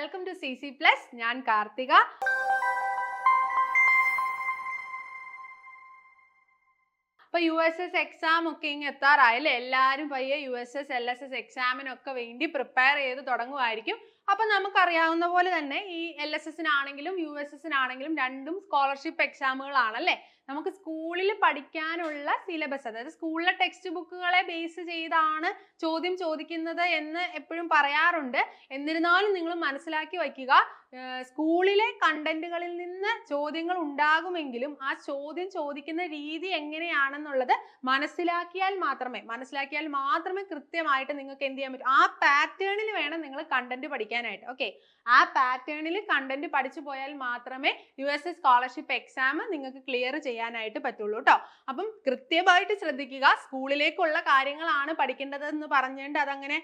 Welcome to CC Plus. ഞാൻ കാർത്തിക. അപ്പോൾ USS exam ഒക്കെ ഇങ്ങ് എത്താറായല്ലേ, എല്ലാവരും പയ്യെ USS LSS എക്സാമിനൊക്കെ വേണ്ടി പ്രിപ്പയർ ചെയ്ത് തുടങ്ങുമായിരിക്കും. അപ്പം നമുക്കറിയാവുന്ന പോലെ തന്നെ ഈ LSSനാണെങ്കിലും USSനാണെങ്കിലും രണ്ടും സ്കോളർഷിപ്പ് എക്സാമുകളാണല്ലേ. നമുക്ക് സ്കൂളിൽ പഠിക്കാനുള്ള സിലബസ്, അതായത് സ്കൂളിലെ ടെക്സ്റ്റ് ബുക്കുകളെ ബേസ് ചെയ്താണ് ചോദ്യം ചോദിക്കുന്നത് എന്ന് എപ്പോഴും പറയാറുണ്ട്. എന്നിരുന്നാലും നിങ്ങൾ മനസ്സിലാക്കി വയ്ക്കുക, സ്കൂളിലെ കണ്ടന്റുകളിൽ നിന്ന് ചോദ്യങ്ങൾ ഉണ്ടാകുമെങ്കിലും ആ ചോദ്യം ചോദിക്കുന്ന രീതി എങ്ങനെയാണെന്നുള്ളത് മനസ്സിലാക്കിയാൽ മാത്രമേ കൃത്യമായിട്ട് നിങ്ങൾക്ക് എന്ത് ചെയ്യാൻ പറ്റും, ആ പാറ്റേണിൽ വേണം നിങ്ങൾ കണ്ടന്റ് പഠിക്കാനായിട്ട്. ഓക്കെ, ആ പാറ്റേണിൽ കണ്ടന്റ് പഠിച്ചു പോയാൽ മാത്രമേ USS സ്കോളർഷിപ്പ് എക്സാം നിങ്ങൾക്ക് ക്ലിയർ ചെയ്യാനായിട്ട് പറ്റുള്ളൂ കേട്ടോ. അപ്പം കൃത്യമായിട്ട് ശ്രദ്ധിക്കുക, സ്കൂളിലേക്കുള്ള കാര്യങ്ങളാണ് പഠിക്കേണ്ടതെന്ന് പറഞ്ഞുകൊണ്ട് അതങ്ങനെ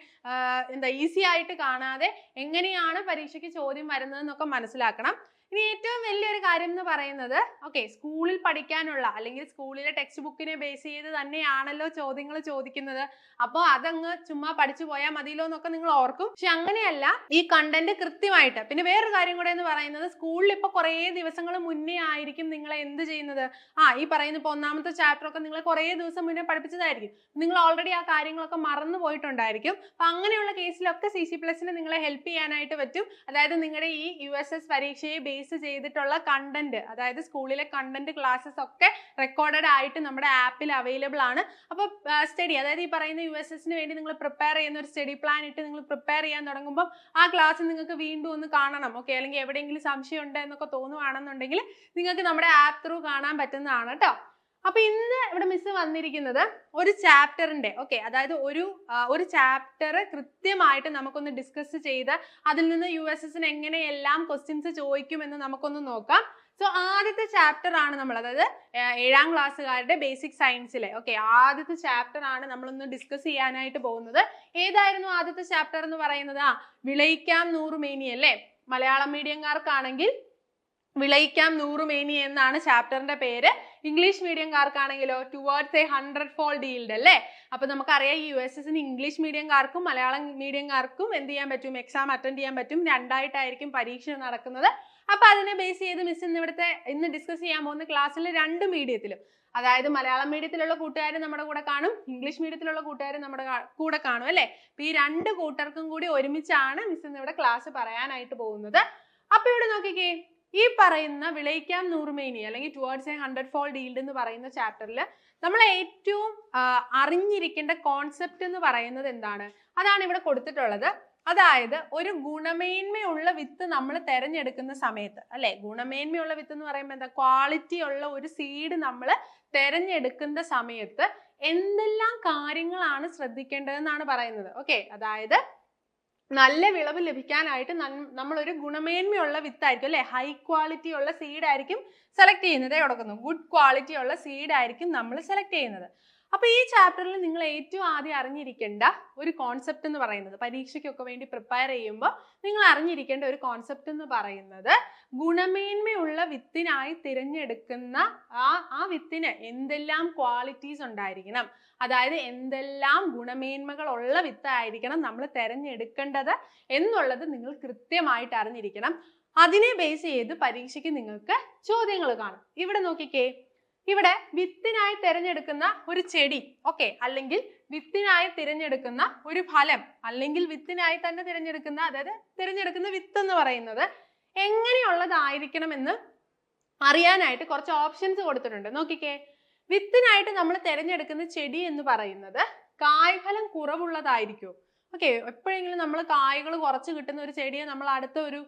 ഈസി ആയിട്ട് കാണാതെ എങ്ങനെയാണ് പരീക്ഷയ്ക്ക് ചോദ്യം വരുന്നതെന്നൊക്കെ മനസ്സിലാക്കണം. ഇനി ഏറ്റവും വലിയൊരു കാര്യം എന്ന് പറയുന്നത്, ഓക്കെ, സ്കൂളിൽ പഠിക്കാനുള്ള അല്ലെങ്കിൽ സ്കൂളിലെ ടെക്സ്റ്റ് ബുക്കിനെ ബേസ് ചെയ്ത് തന്നെയാണല്ലോ ചോദ്യങ്ങൾ ചോദിക്കുന്നത്. അപ്പോൾ അതങ്ങ് ചുമ്മാ പഠിച്ചു പോയാൽ മതിയല്ലോ എന്നൊക്കെ നിങ്ങൾ ഓർക്കും. പക്ഷെ അങ്ങനെയല്ല, ഈ കണ്ടന്റ് കൃത്യമായിട്ട്. പിന്നെ വേറൊരു കാര്യം കൂടെ എന്ന് പറയുന്നത്, സ്കൂളിൽ ഇപ്പൊ കുറേ ദിവസങ്ങൾ മുന്നേ ആയിരിക്കും നിങ്ങളെ എന്ത് ചെയ്യുന്നത്, ഈ പറയുന്ന ഇപ്പോൾ ഒന്നാമത്തെ ചാപ്റ്റർ ഒക്കെ നിങ്ങൾ കുറേ ദിവസം മുന്നേ പഠിപ്പിച്ചതായിരിക്കും. നിങ്ങൾ ഓൾറെഡി ആ കാര്യങ്ങളൊക്കെ മറന്നു പോയിട്ടുണ്ടായിരിക്കും. അപ്പൊ അങ്ങനെയുള്ള കേസിലൊക്കെ CC Plusന് നിങ്ങളെ ഹെൽപ്പ് ചെയ്യാനായിട്ട് പറ്റും. അതായത് നിങ്ങളുടെ ഈ USS പരീക്ഷയെ ബേസ് ചെയ്തിട്ടുള്ള കണ്ടന്റ്, അതായത് സ്കൂളിലെ കണ്ടന്റ് ക്ലാസ്സസ് ഒക്കെ റെക്കോർഡഡ് ആയിട്ട് നമ്മുടെ ആപ്പിൽ അവൈലബിൾ ആണ്. അപ്പോൾ സ്റ്റഡി, അതായത് ഈ പറയുന്ന USSന് വേണ്ടി നിങ്ങൾ പ്രിപ്പയർ ചെയ്യുന്ന ഒരു സ്റ്റഡി പ്ലാൻ ഇട്ട് നിങ്ങൾ പ്രിപ്പയർ ചെയ്യാൻ തുടങ്ങുമ്പോൾ ആ ക്ലാസ് നിങ്ങൾക്ക് വീണ്ടും ഒന്ന് കാണണം, ഓക്കെ, അല്ലെങ്കിൽ എവിടെയെങ്കിലും സംശയം ഉണ്ട് എന്നൊക്കെ തോന്നുവാണെന്നുണ്ടെങ്കിൽ നിങ്ങൾക്ക് നമ്മുടെ ആപ്പ് ത്രൂ കാണാൻ പറ്റുന്നതാണ് കേട്ടോ. അപ്പൊ ഇന്ന് ഇവിടെ മിസ് വന്നിരിക്കുന്നത് ഒരു ചാപ്റ്ററിന്റെ, ഓക്കെ, അതായത് ഒരു ചാപ്റ്റർ കൃത്യമായിട്ട് നമുക്കൊന്ന് ഡിസ്കസ് ചെയ്ത് അതിൽ നിന്ന് USSന് എങ്ങനെയെല്ലാം ക്വസ്റ്റ്യൻസ് ചോദിക്കുമെന്ന് നമുക്കൊന്ന് നോക്കാം. സോ ആദ്യത്തെ ചാപ്റ്റർ ആണ് നമ്മൾ, അതായത് 7ാം ക്ലാസ്സുകാരുടെ ബേസിക് സയൻസിലെ, ഓക്കെ, ആദ്യത്തെ ചാപ്റ്റർ ആണ് നമ്മളൊന്ന് ഡിസ്കസ് ചെയ്യാനായിട്ട് പോകുന്നത്. ഏതായിരുന്നു ആദ്യത്തെ ചാപ്റ്റർ എന്ന് പറയുന്നത്? വിളയിക്കാം നൂറുമേനി അല്ലേ. മലയാളം മീഡിയംകാർക്കാണെങ്കിൽ വിളയിക്കാം നൂറുമേനി എന്നാണ് ചാപ്റ്ററിന്റെ പേര്. ഇംഗ്ലീഷ് മീഡിയംകാർക്കാണെങ്കിലോ ടുവേർഡ്സ് എ 100-fold yield അല്ലേ. അപ്പൊ നമുക്കറിയാം ഈ USSന് ഇംഗ്ലീഷ് മീഡിയംകാർക്കും മലയാളം മീഡിയംകാർക്കും എന്ത് ചെയ്യാൻ പറ്റും, എക്സാം അറ്റൻഡ് ചെയ്യാൻ പറ്റും. രണ്ടായിട്ടായിരിക്കും പരീക്ഷ നടക്കുന്നത്. അപ്പൊ അതിനെ ബേസ് ചെയ്ത് മിസ് ഇന്ന് ഡിസ്കസ് ചെയ്യാൻ പോകുന്ന ക്ലാസ്സിൽ രണ്ട് മീഡിയത്തിലും, അതായത് മലയാളം മീഡിയത്തിലുള്ള കൂട്ടുകാരും നമ്മുടെ കൂടെ കാണും, ഇംഗ്ലീഷ് മീഡിയത്തിലുള്ള കൂട്ടുകാരും നമ്മുടെ കൂടെ കാണും അല്ലേ. അപ്പൊ ഈ രണ്ട് കൂട്ടർക്കും കൂടി ഒരുമിച്ചാണ് മിസ് ഇന്നിവിടെ ക്ലാസ് പറയാനായിട്ട് പോകുന്നത്. അപ്പൊ ഇവിടെ നോക്കിക്കേ, ഈ പറയുന്ന വിളയിക്കാം നൂറുമേനി അല്ലെങ്കിൽ ടുവേർഡ്സ് എ 100-fold yield എന്ന് പറയുന്ന ചാപ്റ്ററിൽ നമ്മൾ ഏറ്റവും അറിഞ്ഞിരിക്കേണ്ട കോൺസെപ്റ്റ് എന്ന് പറയുന്നത് എന്താണ്? അതാണ് ഇവിടെ കൊടുത്തിട്ടുള്ളത്. അതായത് ഒരു ഗുണമേന്മയുള്ള വിത്ത് നമ്മൾ തിരഞ്ഞെടുക്കുന്ന സമയത്ത് അല്ലെ, ഗുണമേന്മയുള്ള വിത്ത് എന്ന് പറയുമ്പോൾ എന്താ, ക്വാളിറ്റി ഉള്ള ഒരു സീഡ് നമ്മൾ തിരഞ്ഞെടുക്കുന്ന സമയത്ത് എന്തെല്ലാം കാര്യങ്ങളാണ് ശ്രദ്ധിക്കേണ്ടതെന്നാണ് പറയുന്നത്. ഓക്കെ, അതായത് നല്ല വിളവ് ലഭിക്കാനായിട്ട് നമ്മൾ ഒരു ഗുണമേന്മയുള്ള വിത്തായിരിക്കും അല്ലെ, ഹൈ ക്വാളിറ്റി ഉള്ള സീഡ് ആയിരിക്കും സെലക്ട് ചെയ്യുന്നത്. കൊടുക്കുന്നു ഗുഡ് ക്വാളിറ്റി ഉള്ള സീഡ് ആയിരിക്കും നമ്മൾ സെലക്ട് ചെയ്യുന്നത്. അപ്പൊ ഈ ചാപ്റ്ററിൽ നിങ്ങൾ ഏറ്റവും ആദ്യം അറിഞ്ഞിരിക്കേണ്ട ഒരു കോൺസെപ്റ്റ് എന്ന് പറയുന്നത്, പരീക്ഷയ്ക്കൊക്കെ വേണ്ടി പ്രിപ്പയർ ചെയ്യുമ്പോൾ നിങ്ങൾ അറിഞ്ഞിരിക്കേണ്ട ഒരു കോൺസെപ്റ്റ് എന്ന് പറയുന്നത്, ഗുണമേന്മയുള്ള വിത്തിനായി തിരഞ്ഞെടുക്കുന്ന ആ വിത്തിന് എന്തെല്ലാം ക്വാളിറ്റീസ് ഉണ്ടായിരിക്കണം, അതായത് എന്തെല്ലാം ഗുണമേന്മകൾ ഉള്ള വിത്തായിരിക്കണം നമ്മൾ തിരഞ്ഞെടുക്കേണ്ടത് എന്നുള്ളത് നിങ്ങൾ കൃത്യമായിട്ട് അറിഞ്ഞിരിക്കണം. അതിനെ ബേസ് ചെയ്ത് പരീക്ഷയ്ക്ക് നിങ്ങൾക്ക് ചോദ്യങ്ങൾ കാണും. ഇവിടെ നോക്കിക്കേ, ഇവിടെ വിത്തിനായി തിരഞ്ഞെടുക്കുന്ന ഒരു ചെടി, ഓക്കെ, അല്ലെങ്കിൽ വിത്തിനായി തിരഞ്ഞെടുക്കുന്ന ഒരു ഫലം, അല്ലെങ്കിൽ വിത്തിനായി തന്നെ തിരഞ്ഞെടുക്കുന്ന, അതായത് തിരഞ്ഞെടുക്കുന്ന വിത്ത് എന്ന് പറയുന്നത് എങ്ങനെയുള്ളതായിരിക്കണം എന്ന് അറിയാനായിട്ട് കുറച്ച് ഓപ്ഷൻസ് കൊടുത്തിട്ടുണ്ട്. നോക്കിക്കേ, വിത്തിനായിട്ട് നമ്മൾ തിരഞ്ഞെടുക്കുന്ന ചെടി എന്ന് പറയുന്നത് കായ്ഫലം കുറവുള്ളതായിരിക്കും. ഓക്കെ, എപ്പോഴെങ്കിലും നമ്മൾ കായ്കൾ കുറച്ച് കിട്ടുന്ന ഒരു ചെടിയെ നമ്മൾ അടുത്ത ഒരു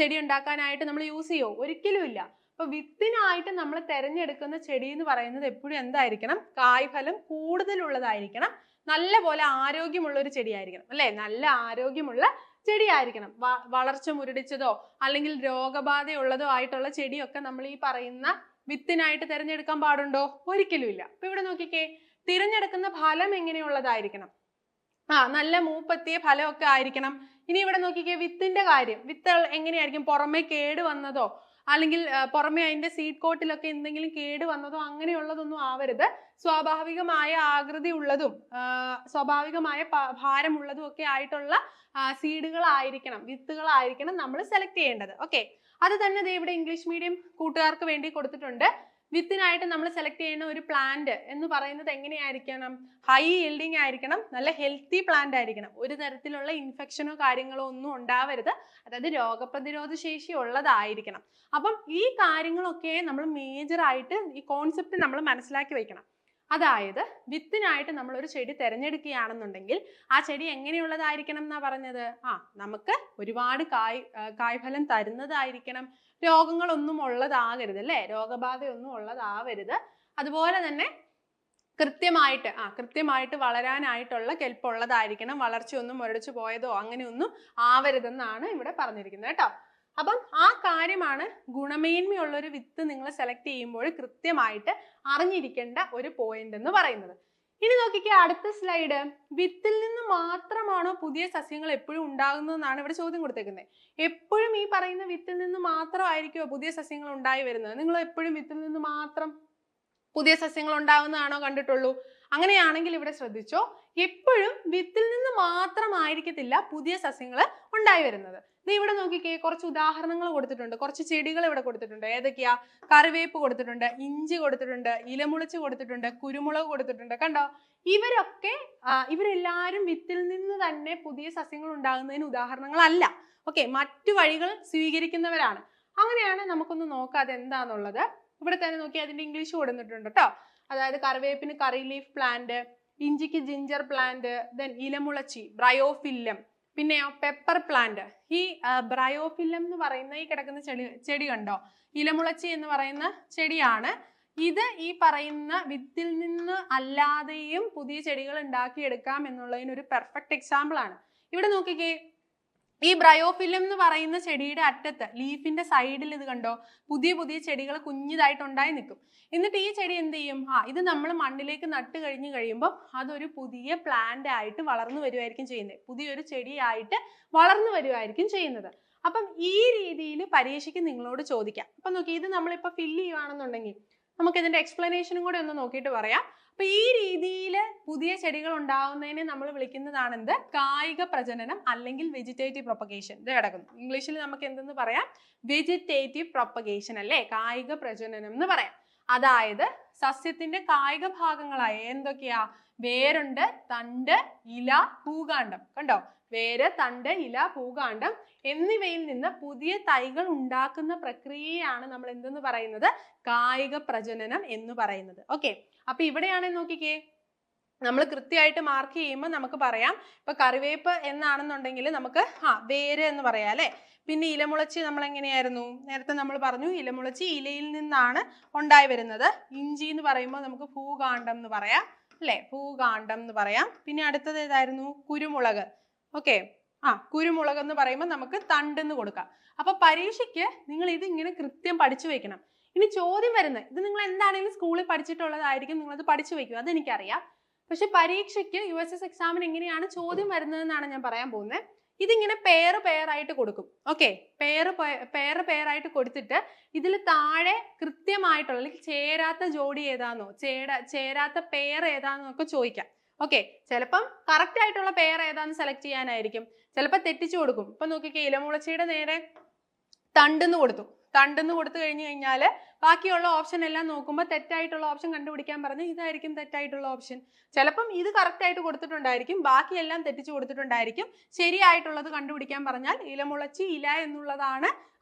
ചെടി ഉണ്ടാക്കാനായിട്ട് നമ്മൾ യൂസ് ചെയ്യുമോ? ഒരിക്കലും ഇല്ല. അപ്പൊ വിത്തിനായിട്ട് നമ്മൾ തിരഞ്ഞെടുക്കുന്ന ചെടി എന്ന് പറയുന്നത് എപ്പോഴും എന്തായിരിക്കണം, കായ്ഫലം കൂടുതലുള്ളതായിരിക്കണം, നല്ല പോലെ ആരോഗ്യമുള്ള ഒരു ചെടിയായിരിക്കണം അല്ലെ, നല്ല ആരോഗ്യമുള്ള ചെടിയായിരിക്കണം. വളർച്ച മുരടിച്ചതോ അല്ലെങ്കിൽ രോഗബാധയുള്ളതോ ആയിട്ടുള്ള ചെടിയൊക്കെ നമ്മൾ ഈ പറയുന്ന വിത്തിനായിട്ട് തിരഞ്ഞെടുക്കാൻ പാടുണ്ടോ? ഒരിക്കലും ഇല്ല. അപ്പൊ ഇവിടെ നോക്കിക്കേ, തിരഞ്ഞെടുക്കുന്ന ഫലം എങ്ങനെയുള്ളതായിരിക്കണം, നല്ല മൂപ്പെത്തിയ ഫലമൊക്കെ ആയിരിക്കണം. ഇനി ഇവിടെ നോക്കിക്കേ, വിത്തിന്റെ കാര്യം, വിത്ത് എങ്ങനെയായിരിക്കും, പുറമെ കേട് വന്നതോ അല്ലെങ്കിൽ പുറമെ അതിന്റെ സീഡ് കോട്ടിലൊക്കെ എന്തെങ്കിലും കേട് വന്നതോ അങ്ങനെയുള്ളതൊന്നും ആവരുത്. സ്വാഭാവികമായ ആകൃതി ഉള്ളതും സ്വാഭാവികമായ ഭാരമുള്ളതും ഒക്കെ ആയിട്ടുള്ള സീഡുകളായിരിക്കണം, വിത്തുകളായിരിക്കണം നമ്മൾ സെലക്ട് ചെയ്യേണ്ടത്. ഓക്കെ, അത് തന്നെ ദേ ഇവിടെ ഇംഗ്ലീഷ് മീഡിയം കൂട്ടുകാർക്ക് വേണ്ടി കൊടുത്തിട്ടുണ്ട്. വിത്തിനായിട്ട് നമ്മൾ സെലക്ട് ചെയ്യുന്ന ഒരു പ്ലാന്റ് എന്ന് പറയുന്നത് എങ്ങനെയായിരിക്കണം? ഹൈ യീൽഡിങ് ആയിരിക്കണം, നല്ല ഹെൽത്തി പ്ലാന്റ് ആയിരിക്കണം, ഒരു തരത്തിലുള്ള ഇൻഫെക്ഷനോ കാര്യങ്ങളോ ഒന്നും ഉണ്ടാവരുത്, അതായത് രോഗപ്രതിരോധ ശേഷി ഉള്ളതായിരിക്കണം. അപ്പം ഈ കാര്യങ്ങളൊക്കെ നമ്മൾ മേജർ ആയിട്ട് ഈ കോൺസെപ്റ്റ് നമ്മൾ മനസ്സിലാക്കി വെക്കണം. അതായത് വിത്തിനായിട്ട് നമ്മൾ ഒരു ചെടി തിരഞ്ഞെടുക്കുകയാണെന്നുണ്ടെങ്കിൽ ആ ചെടി എങ്ങനെയുള്ളതായിരിക്കണം എന്നാ പറഞ്ഞത്? നമുക്ക് ഒരുപാട് കായ്ഫലം തരുന്നതായിരിക്കണം, രോഗങ്ങളൊന്നും ഉള്ളതാകരുത് അല്ലേ, രോഗബാധയൊന്നും ഉള്ളതാവരുത്. അതുപോലെ തന്നെ കൃത്യമായിട്ട് വളരാനായിട്ടുള്ള കെൽപ്പുള്ളതായിരിക്കണം, വളർച്ചയൊന്നും മുരടിച്ചു പോയതോ അങ്ങനെയൊന്നും ആവരുതെന്നാണ് ഇവിടെ പറഞ്ഞിരിക്കുന്നത് കേട്ടോ. അപ്പം ആ കാര്യമാണ് ഗുണമേന്മയുള്ള ഒരു വിത്ത് നിങ്ങൾ സെലക്ട് ചെയ്യുമ്പോൾ കൃത്യമായിട്ട് അറിഞ്ഞിരിക്കേണ്ട ഒരു പോയിന്റ് എന്ന് പറയുന്നത്. ഇനി നോക്കിക്കേ അടുത്ത സ്ലൈഡ്. വിത്തിൽ നിന്ന് മാത്രമാണോ പുതിയ സസ്യങ്ങൾ എപ്പോഴും ഉണ്ടാകുന്നതെന്നാണ് ഇവിടെ ചോദ്യം കൊടുത്തേക്കുന്നത്. എപ്പോഴും ഈ പറയുന്ന വിത്തിൽ നിന്ന് മാത്രമായിരിക്കുമോ പുതിയ സസ്യങ്ങൾ ഉണ്ടായി വരുന്നത്? നിങ്ങൾ എപ്പോഴും വിത്തിൽ നിന്ന് മാത്രം പുതിയ സസ്യങ്ങൾ ഉണ്ടാകുന്നതാണോ കണ്ടിട്ടുള്ളൂ? അങ്ങനെയാണെങ്കിൽ ഇവിടെ ശ്രദ്ധിച്ചോ, എപ്പോഴും വിത്തിൽ നിന്ന് മാത്രമായിരിക്കത്തില്ല പുതിയ സസ്യങ്ങൾ ഉണ്ടായി വരുന്നത്. ഇവിടെ നോക്കിക്കേ, കുറച്ച് ഉദാഹരണങ്ങൾ കൊടുത്തിട്ടുണ്ട്, കുറച്ച് ചെടികൾ ഇവിടെ കൊടുത്തിട്ടുണ്ട്. ഏതൊക്കെയാ? കറിവേപ്പ് കൊടുത്തിട്ടുണ്ട്, ഇഞ്ചി കൊടുത്തിട്ടുണ്ട്, ഇലമുളച്ച് കൊടുത്തിട്ടുണ്ട്, കുരുമുളക് കൊടുത്തിട്ടുണ്ട്. കണ്ടോ? ഇവരെല്ലാവരും വിത്തിൽ നിന്ന് തന്നെ പുതിയ സസ്യങ്ങൾ ഉണ്ടാകുന്നതിന് ഉദാഹരണങ്ങളല്ല. ഓക്കെ, മറ്റു വഴികൾ സ്വീകരിക്കുന്നവരാണ്. അങ്ങനെയാണ് നമുക്കൊന്ന് നോക്കാം അതെന്താന്നുള്ളത്. ഇവിടെ തന്നെ നോക്കി അതിന്റെ ഇംഗ്ലീഷ് കൊടുത്തിട്ടുണ്ട് കേട്ടോ. അതായത് കറിവേപ്പിന് കറി ലീഫ് പ്ലാന്റ്, ഇഞ്ചിക്ക് ജിഞ്ചർ പ്ലാന്റ്, ദെൻ ഇലമുളച്ചി ബ്രയോഫില്ലം, പിന്നെയോ പെപ്പർ പ്ലാന്റ്. ഈ ബ്രയോഫില്ലം എന്ന് പറയുന്ന ഈ കിടക്കുന്ന ചെടി കണ്ടോ, ഇലമുളച്ചി എന്ന് പറയുന്ന ചെടിയാണ്. ഇത് ഈ പറയുന്ന വിത്തിൽ നിന്ന് അല്ലാതെയും പുതിയ ചെടികൾ ഉണ്ടാക്കിയെടുക്കാം എന്നുള്ളതിന് ഒരു പെർഫെക്റ്റ് എക്സാമ്പിൾ ആണ്. ഇവിടെ നോക്കിക്കേ, ഈ ബ്രയോഫില്ലം എന്ന് പറയുന്ന ചെടിയുടെ അറ്റത്ത് ലീഫിന്റെ സൈഡിൽ ഇത് കണ്ടോ, പുതിയ പുതിയ ചെടികൾ കുഞ്ഞിതായിട്ട് ഉണ്ടായി നിൽക്കും. എന്നിട്ട് ഈ ചെടി എന്ത് ചെയ്യും? ഇത് നമ്മൾ മണ്ണിലേക്ക് നട്ട് കഴിയുമ്പോൾ അതൊരു പുതിയ പ്ലാന്റ് ആയിട്ട് വളർന്നു വരുമായിരിക്കും ചെയ്യുന്നത്, പുതിയൊരു ചെടിയായിട്ട് വളർന്നു വരുമായിരിക്കും ചെയ്യുന്നത്. അപ്പം ഈ രീതിയിൽ പരീക്ഷയ്ക്ക് നിങ്ങളോട് ചോദിക്കാം. അപ്പൊ നോക്കി, ഇത് നമ്മളിപ്പോ ഫില്ല് ചെയ്യുകയാണെന്നുണ്ടെങ്കിൽ നമുക്ക് ഇതിന്റെ എക്സ്പ്ലനേഷനും കൂടെ ഒന്ന് നോക്കിയിട്ട് പറയാം. അപ്പൊ ഈ രീതിയിൽ പുതിയ ചെടികൾ ഉണ്ടാവുന്നതിനെ നമ്മൾ വിളിക്കുന്നതാണ് എന്ത്? കായിക പ്രജനനം അല്ലെങ്കിൽ വെജിറ്റേറ്റീവ് പ്രൊപ്പഗേഷൻ. ഇത് കിടക്കുന്നു. ഇംഗ്ലീഷിൽ നമുക്ക് എന്തെന്ന് പറയാം? വെജിറ്റേറ്റീവ് പ്രൊപ്പഗേഷൻ അല്ലേ, കായിക പ്രജനനം എന്ന് പറയാം. അതായത് സസ്യത്തിന്റെ കായിക ഭാഗങ്ങളായ എന്തൊക്കെയാ? വേരുണ്ട്, തണ്ട്, ഇല, പൂകാണ്ഡം. കണ്ടോ? വേര്, തണ്ട്, ഇല, പൂകാണ്ഡം എന്നിവയിൽ നിന്ന് പുതിയ തൈകൾ ഉണ്ടാക്കുന്ന പ്രക്രിയയാണ് നമ്മൾ എന്തെന്ന് പറയുന്നത്? കായിക പ്രജനനം എന്ന് പറയുന്നത്. ഓക്കെ, അപ്പൊ ഇവിടെയാണെന്ന് നോക്കിക്കേ, നമ്മൾ കൃത്യമായിട്ട് മാർക്ക് ചെയ്യുമ്പോൾ നമുക്ക് പറയാം. ഇപ്പൊ കറിവേപ്പ് എന്നാണെന്നുണ്ടെങ്കിൽ നമുക്ക് വേര് എന്ന് പറയാം അല്ലെ. പിന്നെ ഇലമുളച്ചി നമ്മൾ എങ്ങനെയായിരുന്നു? നേരത്തെ നമ്മൾ പറഞ്ഞു ഇലമുളച്ചി ഇലയിൽ നിന്നാണ് ഉണ്ടായി വരുന്നത്. ഇഞ്ചി എന്ന് പറയുമ്പോൾ നമുക്ക് ഭൂകാണ്ഡം എന്ന് പറയാം അല്ലെ, ഭൂകാണ്ഡം എന്ന് പറയാം. പിന്നെ അടുത്തത് ഏതായിരുന്നു? കുരുമുളക്. ഓക്കെ, കുരുമുളക് എന്ന് പറയുമ്പോൾ നമുക്ക് തണ്ടെന്ന് കൊടുക്കാം. അപ്പൊ പരീക്ഷയ്ക്ക് നിങ്ങൾ ഇത് ഇങ്ങനെ കൃത്യം പഠിച്ചു വെക്കണം. ഇനി ചോദ്യം വരുന്നത്, ഇത് നിങ്ങൾ എന്താണെങ്കിലും സ്കൂളിൽ പഠിച്ചിട്ടുള്ളതായിരിക്കും, നിങ്ങളത് പഠിച്ചു വെക്കും, അതെനിക്കറിയാം. പക്ഷെ പരീക്ഷയ്ക്ക് USS എക്സാമിന് എങ്ങനെയാണ് ചോദ്യം വരുന്നതെന്നാണ് ഞാൻ പറയാൻ പോകുന്നത്. ഇതിങ്ങനെ പെയറായിട്ട് കൊടുക്കും. ഓക്കെ, പെയറായിട്ട് കൊടുത്തിട്ട് ഇതിൽ താഴെ കൃത്യമായിട്ടുള്ള അല്ലെങ്കിൽ ചേരാത്ത ജോഡി ഏതാന്നോ ചേരാത്ത പെയർ ഏതാന്നോ ഒക്കെ ചോദിക്കാം. ഓക്കെ, ചിലപ്പം കറക്റ്റ് ആയിട്ടുള്ള പെയർ ഏതാന്ന് സെലക്ട് ചെയ്യാനായിരിക്കും, ചിലപ്പോൾ തെറ്റിച്ചു കൊടുക്കും. ഇപ്പൊ നോക്കിക്കേ, ഇലമുളച്ചിയുടെ നേരെ തണ്ടെന്ന് കൊടുത്തു കഴിഞ്ഞു കഴിഞ്ഞാൽ ബാക്കിയുള്ള ഓപ്ഷൻ എല്ലാം നോക്കുമ്പോൾ തെറ്റായിട്ടുള്ള ഓപ്ഷൻ കണ്ടുപിടിക്കാൻ പറഞ്ഞ് ഇതായിരിക്കും തെറ്റായിട്ടുള്ള ഓപ്ഷൻ. ചിലപ്പം ഇത് കറക്റ്റ് ആയിട്ട് കൊടുത്തിട്ടുണ്ടായിരിക്കും, ബാക്കിയെല്ലാം തെറ്റിച്ചു കൊടുത്തിട്ടുണ്ടായിരിക്കും. ശരിയായിട്ടുള്ളത് കണ്ടുപിടിക്കാൻ പറഞ്ഞാൽ ഇലമുളച്ചി ഇല എന്നുള്ളതാണ്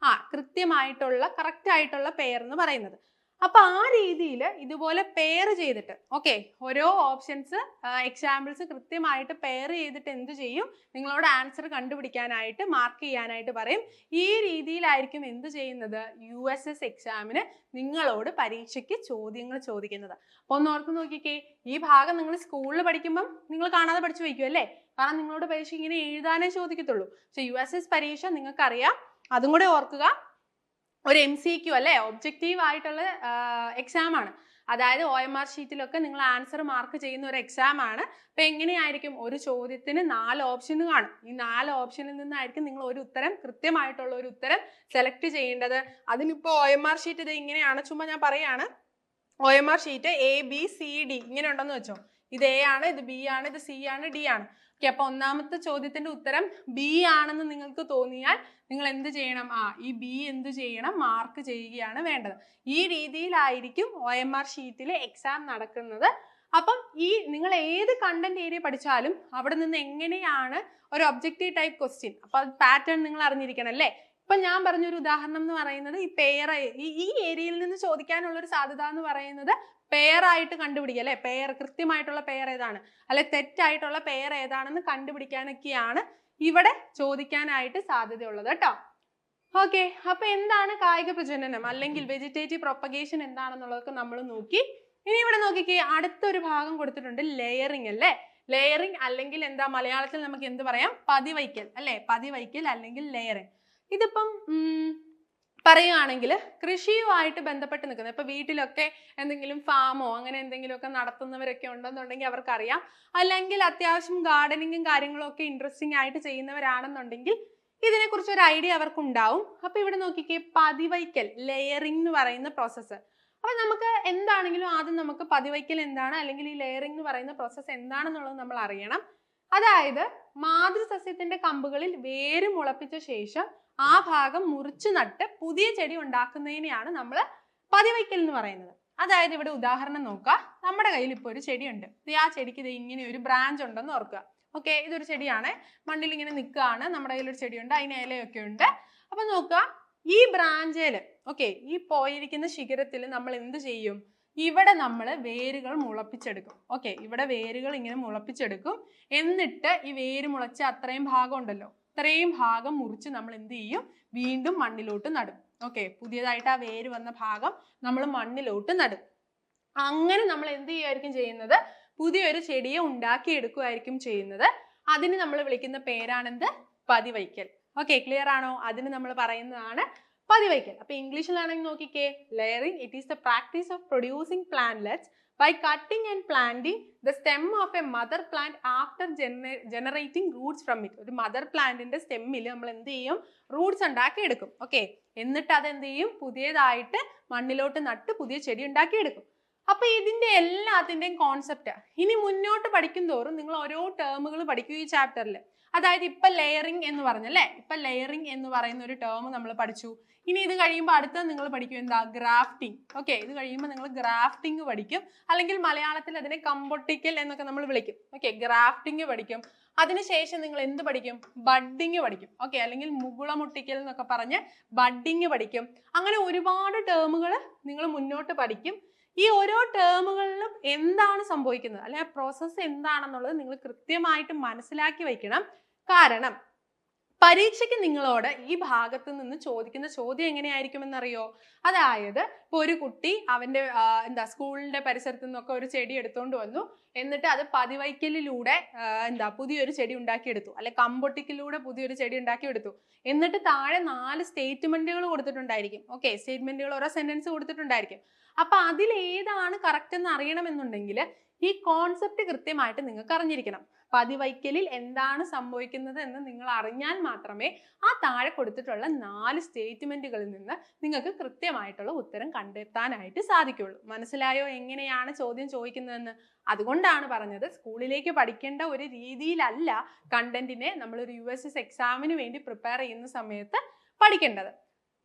കൃത്യമായിട്ടുള്ള കറക്റ്റ് ആയിട്ടുള്ള പെയർ എന്ന് പറയുന്നത്. അപ്പൊ ആ രീതിയിൽ ഇതുപോലെ പെയർ ചെയ്തിട്ട് ഓക്കെ, ഓരോ ഓപ്ഷൻസ് എക്സാമ്പിൾസ് കൃത്യമായിട്ട് പെയർ ചെയ്തിട്ട് എന്ത് ചെയ്യും? നിങ്ങളോട് ആൻസർ കണ്ടുപിടിക്കാനായിട്ട് മാർക്ക് ചെയ്യാനായിട്ട് പറയും. ഈ രീതിയിലായിരിക്കും എന്ത് ചെയ്യുന്നത്? USS എക്സാമിന് നിങ്ങളോട് പരീക്ഷയ്ക്ക് ചോദ്യങ്ങൾ ചോദിക്കുന്നത്. അപ്പൊ ഒന്ന് ഓർത്ത് നോക്കിക്കേ, ഈ ഭാഗം നിങ്ങൾ സ്കൂളിൽ പഠിക്കുമ്പം നിങ്ങൾ കാണാതെ പഠിച്ചു വയ്ക്കും അല്ലേ, കാരണം നിങ്ങളോട് പരീക്ഷ ഇങ്ങനെ എഴുതാനേ ചോദിക്കത്തുള്ളൂ. പക്ഷെ USS പരീക്ഷ നിങ്ങൾക്കറിയാം, അതും കൂടെ ഓർക്കുക. ഒരു MCQ അല്ലെ, ഒബ്ജക്റ്റീവ് ആയിട്ടുള്ള എക്സാം ആണ്. അതായത് OMR ഷീറ്റിലൊക്കെ നിങ്ങൾ ആൻസർ മാർക്ക് ചെയ്യുന്ന ഒരു എക്സാം ആണ്. അപ്പൊ എങ്ങനെയായിരിക്കും? ഒരു ചോദ്യത്തിന് 4 ഓപ്ഷൻ കാണും. ഈ 4 ഓപ്ഷനിൽ നിന്നായിരിക്കും നിങ്ങൾ ഒരു ഉത്തരം, കൃത്യമായിട്ടുള്ള ഒരു ഉത്തരം സെലക്ട് ചെയ്യേണ്ടത്. അതിനിപ്പോ OMR ഷീറ്റ് ഇത് ഇങ്ങനെയാണ്, ചുമ്മാ ഞാൻ പറയാണ്. OMR ഷീറ്റ് ABCD ഇങ്ങനെ ഉണ്ടെന്ന് വെച്ചോ. ഇത് A ആണ്, ഇത് B ആണ്, ഇത് C ആണ്, D ആണ്. ഓക്കെ, അപ്പൊ ഒന്നാമത്തെ ചോദ്യത്തിന്റെ ഉത്തരം ബി ആണെന്ന് നിങ്ങൾക്ക് തോന്നിയാൽ നിങ്ങൾ എന്ത് ചെയ്യണം? ഈ ബി എന്ത് ചെയ്യണം? മാർക്ക് ചെയ്യുകയാണ് വേണ്ടത്. ഈ രീതിയിലായിരിക്കും OMR ഷീറ്റിലെ എക്സാം നടക്കുന്നത്. അപ്പം നിങ്ങൾ ഏത് കണ്ടന്റ് ഏരിയ പഠിച്ചാലും അവിടെ നിന്ന് എങ്ങനെയാണ് ഒരു ഒബ്ജക്റ്റീവ് ടൈപ്പ് ക്വസ്റ്റ്യൻ, അപ്പൊ പാറ്റേൺ നിങ്ങൾ അറിഞ്ഞിരിക്കണം അല്ലേ? ഇപ്പൊ ഞാൻ പറഞ്ഞൊരു ഉദാഹരണം എന്ന് പറയുന്നത് ഈ പെയർ, ഈ ഏരിയയിൽ നിന്ന് ചോദിക്കാനുള്ള ഒരു സാധ്യത എന്ന് പറയുന്നത് പെയർ ആയിട്ട് കണ്ടുപിടിക്കുക അല്ലെ, പെയർ കൃത്യമായിട്ടുള്ള പെയർ ഏതാണ് അല്ലെ തെറ്റായിട്ടുള്ള പെയർ ഏതാണെന്ന് കണ്ടുപിടിക്കാനൊക്കെയാണ് ഇവിടെ ചോദിക്കാനായിട്ട് സാധ്യതയുള്ളത് കേട്ടോ. ഓക്കെ, അപ്പൊ എന്താണ് കായിക പ്രജനനം അല്ലെങ്കിൽ വെജിറ്റേറ്റീവ് പ്രൊപ്പഗേഷൻ എന്താണെന്നുള്ളതൊക്കെ നമ്മൾ നോക്കി. ഇനി ഇവിടെ നോക്കിക്കേ, അടുത്തൊരു ഭാഗം കൊടുത്തിട്ടുണ്ട് ലെയറിംഗ് അല്ലേ. ലെയറിംഗ് അല്ലെങ്കിൽ എന്താ മലയാളത്തിൽ നമുക്ക് എന്ത് പറയാം? പതിവയ്ക്കൽ അല്ലെ, പതിവയ്ക്കൽ അല്ലെങ്കിൽ ലെയറിംഗ്. ഇതിപ്പം പറയുകയാണെങ്കിൽ കൃഷിയുമായിട്ട് ബന്ധപ്പെട്ട് നിൽക്കുന്നത്, ഇപ്പൊ വീട്ടിലൊക്കെ എന്തെങ്കിലും ഫാമോ അങ്ങനെ എന്തെങ്കിലുമൊക്കെ നടത്തുന്നവരൊക്കെ ഉണ്ടെന്നുണ്ടെങ്കിൽ അവർക്കറിയാം. അല്ലെങ്കിൽ അത്യാവശ്യം ഗാർഡനിങ്ങും കാര്യങ്ങളും ഒക്കെ ഇൻട്രസ്റ്റിംഗ് ആയിട്ട് ചെയ്യുന്നവരാണെന്നുണ്ടെങ്കിൽ ഇതിനെക്കുറിച്ച് ഒരു ഐഡിയ അവർക്കുണ്ടാവും. അപ്പൊ ഇവിടെ നോക്കിക്കേ, പതിവയ്ക്കൽ ലെയറിംഗ് എന്ന് പറയുന്ന പ്രോസസ്സ്. അപ്പൊ നമുക്ക് എന്താണെങ്കിലും ആദ്യം നമുക്ക് പതിവയ്ക്കൽ എന്താണ് അല്ലെങ്കിൽ ഈ ലെയറിംഗ് എന്ന് പറയുന്ന പ്രോസസ്സ് എന്താണെന്നുള്ളത് നമ്മൾ അറിയണം. അതായത് മാതൃസസ്യത്തിന്റെ കമ്പുകളിൽ വേര് മുളപ്പിച്ച ശേഷം ആ ഭാഗം മുറിച്ചു നട്ട് പുതിയ ചെടി ഉണ്ടാക്കുന്നതിനെയാണ് നമ്മൾ പതിവയ്ക്കൽ എന്ന് പറയുന്നത്. അതായത് ഇവിടെ ഉദാഹരണം നോക്കുക, നമ്മുടെ കയ്യിൽ ഇപ്പോൾ ഒരു ചെടിയുണ്ട്. ആ ചെടിക്ക് ഇത് ഇങ്ങനെ ഒരു ബ്രാഞ്ച് ഉണ്ടെന്ന് ഓർക്കുക. ഓക്കെ, ഇതൊരു ചെടിയാണ്, മണ്ണിൽ ഇങ്ങനെ നിൽക്കുകയാണ്, നമ്മുടെ കയ്യിൽ ഒരു ചെടിയുണ്ട്, അതിന് ഇലയൊക്കെ ഉണ്ട്. അപ്പൊ നോക്കുക, ഈ ബ്രാഞ്ചില് ഈ പോയിരിക്കുന്ന ശിഖരത്തിൽ നമ്മൾ എന്ത് ചെയ്യും? ഇവിടെ നമ്മൾ വേരുകൾ മുളപ്പിച്ചെടുക്കും. ഇവിടെ വേരുകൾ ഇങ്ങനെ മുളപ്പിച്ചെടുക്കും. എന്നിട്ട് ഈ വേര് മുളച്ച അത്രയും ഭാഗം ഉണ്ടല്ലോ, ഇത്രയും ഭാഗം മുറിച്ച് നമ്മൾ എന്ത് ചെയ്യും? വീണ്ടും മണ്ണിലോട്ട് നടും. പുതിയതായിട്ട് ആ വേര് വന്ന ഭാഗം നമ്മൾ മണ്ണിലോട്ട് നടും. അങ്ങനെ നമ്മൾ എന്ത് ചെയ്യുമായിരിക്കും ചെയ്യുന്നത്? പുതിയൊരു ചെടിയെ ഉണ്ടാക്കിയെടുക്കുകയായിരിക്കും ചെയ്യുന്നത്. അതിന് നമ്മൾ വിളിക്കുന്ന പേരാണെന്ത്? പതിവയ്ക്കൽ. ക്ലിയർ ആണോ? അതിന് നമ്മൾ പറയുന്നതാണ് പതിവയ്ക്കൽ. അപ്പൊ ഇംഗ്ലീഷിലാണെങ്കിൽ നോക്കിക്കേ, layering it is the practice of producing plantlets by cutting and planting the stem of a mother plant after generating roots from it. ഒരു മദർ പ്ലാന്റിന്റെ സ്റ്റെമ്മിൽ നമ്മൾ എന്ത് ചെയ്യും? റൂട്ട്സ് ഉണ്ടാക്കി എടുക്കും. എന്നിട്ട് അത് എന്ത് ചെയ്യും? പുതിയതായിട്ട് മണ്ണിലോട്ട് നട്ട് പുതിയ ചെടി ഉണ്ടാക്കി എടുക്കും. അപ്പൊ ഇതിന്റെ എല്ലാത്തിന്റെയും കോൺസെപ്റ്റ് ഇനി മുന്നോട്ട് പഠിക്കും തോറും നിങ്ങൾ ഓരോ ടേമുകൾ പഠിക്കും ഈ ചാപ്റ്ററിൽ. അതായത് ഇപ്പൊ ലെയറിംഗ് എന്ന് പറഞ്ഞല്ലേ, ഇപ്പൊ ലെയറിംഗ് എന്ന് പറയുന്ന ഒരു ടേം നമ്മൾ പഠിച്ചു. ഇനി ഇത് കഴിയുമ്പോൾ അടുത്ത നിങ്ങൾ പഠിക്കും എന്താ? ഗ്രാഫ്റ്റിംഗ്. ഇത് കഴിയുമ്പോൾ നിങ്ങൾ ഗ്രാഫ്റ്റിംഗ് പഠിക്കും, അല്ലെങ്കിൽ മലയാളത്തിൽ അതിനെ കമ്പൊട്ടിക്കൽ എന്നൊക്കെ നമ്മൾ വിളിക്കും. ഗ്രാഫ്റ്റിംഗ് പഠിക്കും. അതിനുശേഷം നിങ്ങൾ എന്ത് പഠിക്കും? ബഡ്ഡിങ് പഠിക്കും. അല്ലെങ്കിൽ മുകുളമുട്ടിക്കൽ എന്നൊക്കെ പറഞ്ഞ് ബഡ്ഡിങ് പഠിക്കും. അങ്ങനെ ഒരുപാട് ടേമുകൾ നിങ്ങൾ മുന്നോട്ട് പഠിക്കും. ഈ ഓരോ ടേമുകളിലും എന്താണ് സംഭവിക്കുന്നത് അല്ലെ, ആ പ്രോസസ്സ് എന്താണെന്നുള്ളത് നിങ്ങൾ കൃത്യമായിട്ട് മനസ്സിലാക്കി വയ്ക്കണം. കാരണം പരീക്ഷയ്ക്ക് നിങ്ങളോട് ഈ ഭാഗത്ത് നിന്ന് ചോദിക്കുന്ന ചോദ്യം എങ്ങനെയായിരിക്കുമെന്നറിയോ? അതായത് ഇപ്പൊ ഒരു കുട്ടി അവന്റെ സ്കൂളിന്റെ പരിസരത്ത് നിന്നൊക്കെ ഒരു ചെടി എടുത്തോണ്ട് വന്നു, എന്നിട്ട് അത് പതിവയ്ക്കലിലൂടെ പുതിയൊരു ചെടി ഉണ്ടാക്കിയെടുത്തു, അല്ലെ കമ്പൊട്ടിക്കലിലൂടെ പുതിയൊരു ചെടി ഉണ്ടാക്കിയെടുത്തു. എന്നിട്ട് താഴെ 4 സ്റ്റേറ്റ്മെന്റുകൾ കൊടുത്തിട്ടുണ്ടായിരിക്കും. സ്റ്റേറ്റ്മെന്റുകൾ ഓരോ സെന്റൻസ് കൊടുത്തിട്ടുണ്ടായിരിക്കും. അപ്പൊ അതിൽ ഏതാണ് കറക്റ്റ് എന്ന് അറിയണമെന്നുണ്ടെങ്കിൽ ഈ കോൺസെപ്റ്റ് കൃത്യമായിട്ട് നിങ്ങൾക്ക് അറിഞ്ഞിരിക്കണം. പതിവയ്ക്കലിൽ എന്താണ് സംഭവിക്കുന്നത് എന്ന് നിങ്ങൾ അറിഞ്ഞാൽ മാത്രമേ ആ താഴെ കൊടുത്തിട്ടുള്ള 4 സ്റ്റേറ്റ്മെന്റുകളിൽ നിന്ന് നിങ്ങൾക്ക് കൃത്യമായിട്ടുള്ള ഉത്തരം കണ്ടെത്താനായിട്ട് സാധിക്കുള്ളൂ. മനസ്സിലായോ എങ്ങനെയാണ് ചോദ്യം ചോദിക്കുന്നതെന്ന്? അതുകൊണ്ടാണ് പറഞ്ഞത് സ്കൂളിലേക്ക് പഠിക്കേണ്ട ഒരു രീതിയിലല്ല കണ്ടന്റിനെ നമ്മളൊരു USS എക്സാമിന് വേണ്ടി പ്രിപ്പയർ ചെയ്യുന്ന സമയത്ത് പഠിക്കേണ്ടത്.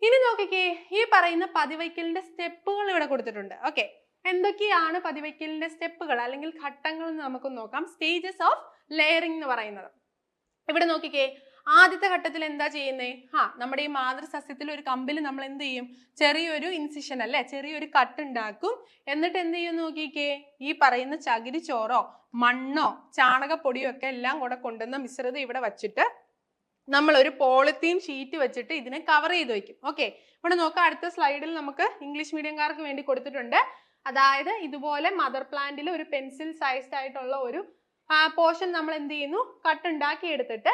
ഇനി നോക്കിക്കേ, ഈ പറയുന്ന പതിവയ്ക്കലിന്റെ സ്റ്റെപ്പുകൾ ഇവിടെ കൊടുത്തിട്ടുണ്ട്. എന്തൊക്കെയാണ് പതിവയ്ക്കലിന്റെ സ്റ്റെപ്പുകൾ അല്ലെങ്കിൽ ഘട്ടങ്ങൾ എന്ന് നമുക്ക് നോക്കാം. സ്റ്റേജസ് ഓഫ് ലെയറിംഗ് എന്ന് പറയുന്നത് ഇവിടെ നോക്കിക്കേ. ആദ്യത്തെ ഘട്ടത്തിൽ എന്താ ചെയ്യുന്നേ? നമ്മുടെ ഈ മാതൃസസ്യത്തിൽ ഒരു കമ്പിൽ നമ്മൾ എന്ത് ചെയ്യും? ചെറിയൊരു ഇൻസിഷൻ അല്ലെ, ചെറിയൊരു കട്ട് ഉണ്ടാക്കും. എന്നിട്ട് എന്ത് ചെയ്യും നോക്കിക്കേ, ഈ പറയുന്ന ചകിരിച്ചോറോ മണ്ണോ ചാണകപ്പൊടിയോ ഒക്കെ എല്ലാം കൂടെ കൊണ്ടുവന്ന മിശ്രിതം ഇവിടെ വച്ചിട്ട് നമ്മൾ ഒരു പോളിത്തീൻ ഷീറ്റ് വെച്ചിട്ട് ഇതിനെ കവർ ചെയ്ത് വെക്കും. ഇവിടെ നോക്കാം, അടുത്ത സ്ലൈഡിൽ നമുക്ക് ഇംഗ്ലീഷ് മീഡിയംകാർക്ക് വേണ്ടി കൊടുത്തിട്ടുണ്ട്. അതായത് ഇതുപോലെ മദർ പ്ലാന്റിൽ ഒരു പെൻസിൽ സൈസ്ഡ് ആയിട്ടുള്ള ഒരു പോർഷൻ നമ്മൾ എന്ത് ചെയ്യുന്നു? കട്ട് ഉണ്ടാക്കി എടുത്തിട്ട്